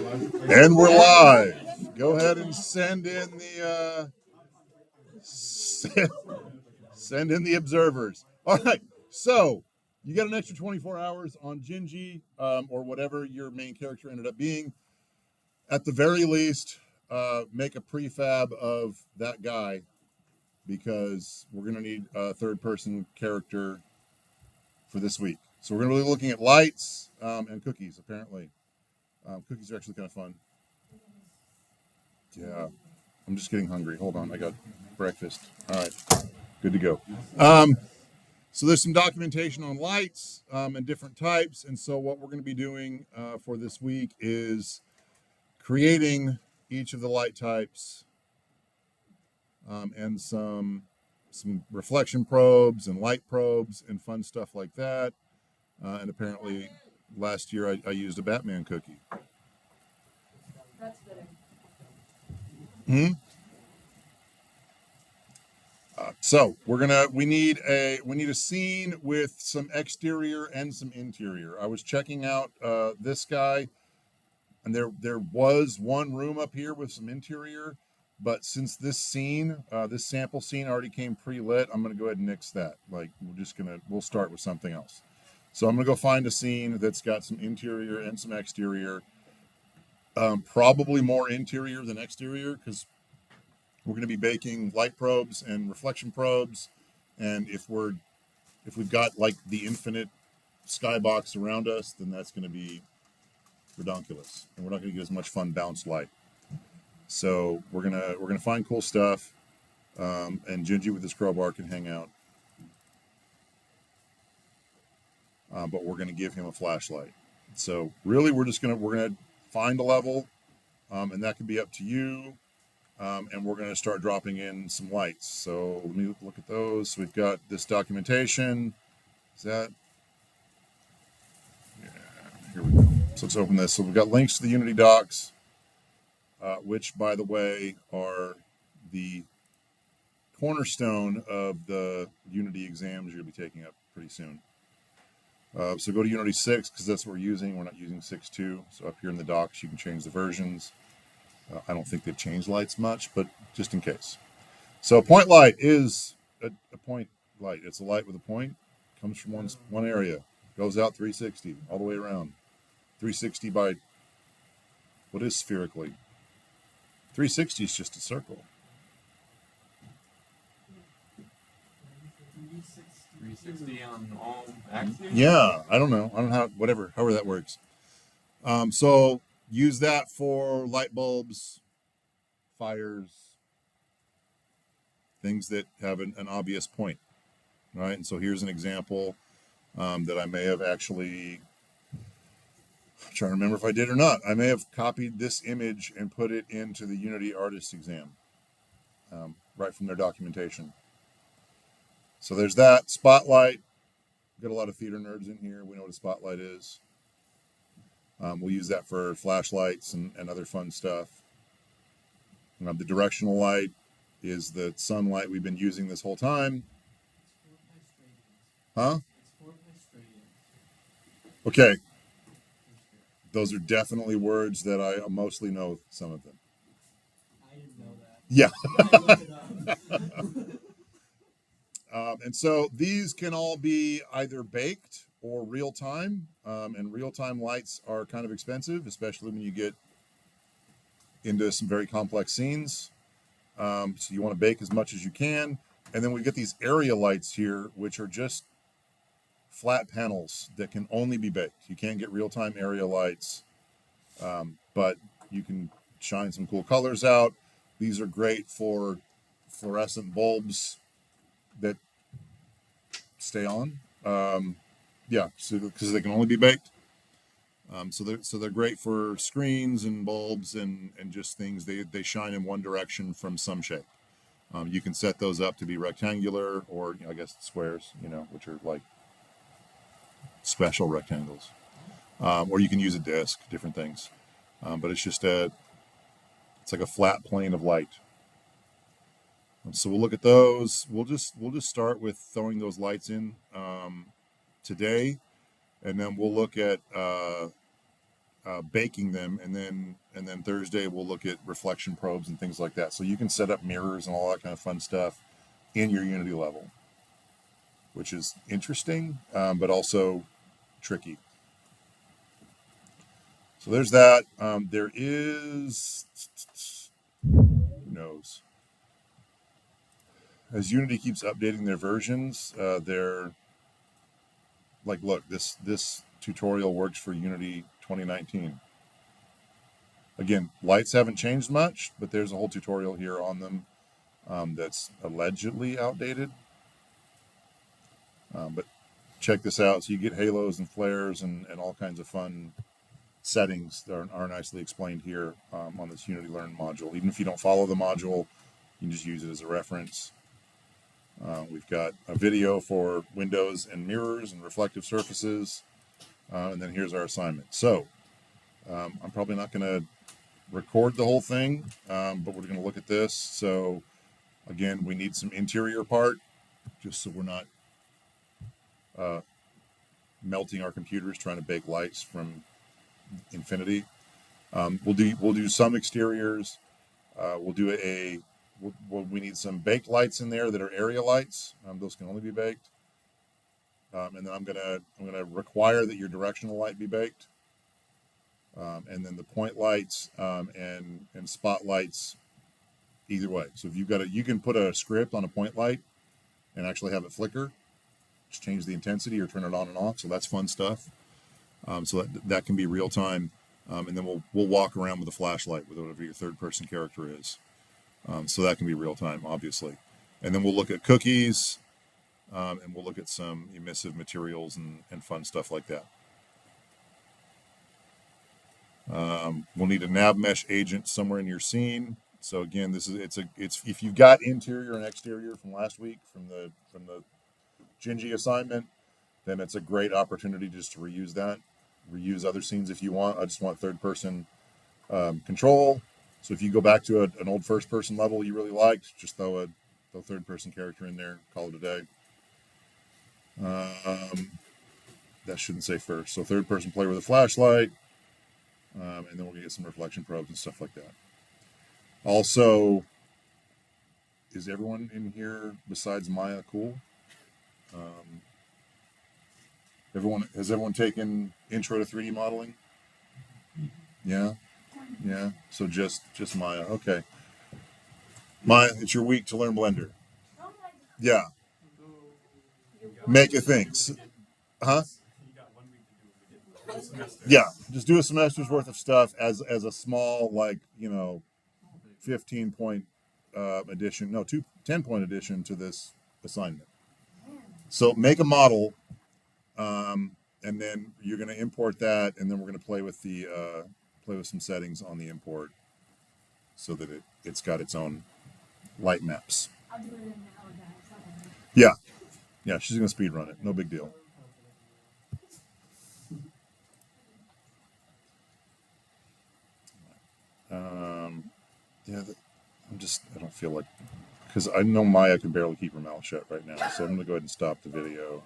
And we're live. Go ahead and send in the send in the observers. All right. So you got an extra 24 hours on Gingy, or whatever your main character ended up being. At the very least, make a prefab of that guy, because we're going to need a third-person character for this week. So we're going to be looking at lights and cookies, apparently. Cookies are actually kind of fun. Yeah, I'm just getting hungry. Hold on, I got breakfast. All right, good to go. So there's some documentation on lights and different types. And so what we're going to be doing for this week is creating each of the light types and some reflection probes and light probes and fun stuff like that. And apparently last year I used a Batman cookie. That's fitting. So we need a scene with some exterior and some interior. I was checking out this guy, and there was one room up here with some interior, but since this sample scene already came pre-lit, I'm gonna go ahead and nix that. Like we'll start with something else. So I'm gonna go find a scene that's got some interior and some exterior. Probably more interior than exterior, because we're going to be baking light probes and reflection probes, and if we've got like the infinite skybox around us, then that's going to be redonkulous, and we're not going to get as much fun bounced light. So we're gonna find cool stuff, and Gingy with his crowbar can hang out, but we're going to give him a flashlight. So really, we're gonna find a level, and that can be up to you. And we're going to start dropping in some lights. So let me look at those. So we've got this documentation. Is that? Yeah, here we go. So let's open this. So we've got links to the Unity docs, which, by the way, are the cornerstone of the Unity exams you're going to be taking up pretty soon. So go to Unity 6, because that's what we're using. We're not using 6.2. So up here in the docs, you can change the versions. I don't think they've changed lights much, but just in case. So a point light is a point light. It's a light with a point. Comes from one area. Goes out 360 all the way around. 360 by, what is spherically? 360 is just a circle. 360 on all axes? Yeah, I don't know how, however that works. So use that for light bulbs, fires, things that have an obvious point, right? And so here's an example that I may have actually, I'm trying to remember if I did or not. I may have copied this image and put it into the Unity Artist exam, right from their documentation. So there's that. Spotlight. Got a lot of theater nerds in here. We know what a spotlight is. We'll use that for flashlights and other fun stuff. The directional light is the sunlight we've been using this whole time. Huh? Okay. Those are definitely words that I mostly know some of them. I didn't know that. Yeah. And so these can all be either baked or real time, and real time lights are kind of expensive, especially when you get into some very complex scenes. So you want to bake as much as you can. And then we get these area lights here, which are just flat panels that can only be baked. You can't get real time area lights, but you can shine some cool colors out. These are great for fluorescent bulbs that stay on. Yeah, so because they can only be baked. So they're great for screens and bulbs and just things. They shine in one direction from some shape. You can set those up to be rectangular, or I guess squares, which are like special rectangles. Or you can use a disc, different things. But it's just it's like a flat plane of light. So we'll look at those. We'll just start with throwing those lights in today, and then we'll look at baking them, and then Thursday we'll look at reflection probes and things like that. So you can set up mirrors and all that kind of fun stuff in your Unity level, which is interesting, but also tricky. So there's that. There is, who knows? As Unity keeps updating their versions, they're like, look, this tutorial works for Unity 2019. Again, lights haven't changed much, but there's a whole tutorial here on them that's allegedly outdated. But check this out. So you get halos and flares and all kinds of fun settings that are nicely explained here on this Unity Learn module. Even if you don't follow the module, you can just use it as a reference. We've got a video for windows and mirrors and reflective surfaces. And then here's our assignment. So I'm probably not going to record the whole thing, but we're going to look at this. So again, we need some interior part, just so we're not melting our computers trying to bake lights from infinity. We'll do some exteriors. We need some baked lights in there that are area lights. Those can only be baked. And then I'm gonna require that your directional light be baked. And then the point lights and spotlights, either way. So if you can put a script on a point light and actually have it flicker. Just change the intensity or turn it on and off. So that's fun stuff. So that can be real time. And then we'll walk around with a flashlight with whatever your third person character is. So that can be real time, obviously. And then we'll look at cookies, and we'll look at some emissive materials and fun stuff like that. We'll need a nav mesh agent somewhere in your scene. So again, it's if you've got interior and exterior from last week from the Gingy assignment, then it's a great opportunity just to reuse that. Reuse other scenes if you want. I just want third person control. So if you go back to an old first person level you really liked, just throw a third person character in there, call it a day. That shouldn't say first. So third person play with a flashlight, and then we're gonna get some reflection probes and stuff like that. Also, is everyone in here besides Maya cool? Has everyone taken intro to 3D modeling? Yeah. So just Maya. Okay. Maya, it's your week to learn Blender. Oh my Yeah. God. Make a things. Huh? You got 1 week to do it. Semester. Yeah. Just do a semester's worth of stuff as a small 15-point addition. No, 10-point addition to this assignment. So make a model. And then you're going to import that, and then we're going to play with some settings on the import, so that it's got its own light maps. I'll do it in now, guys. Yeah, she's going to speed run it. No big deal. I don't feel like, because I know Maya can barely keep her mouth shut right now, so I'm going to go ahead and stop the video.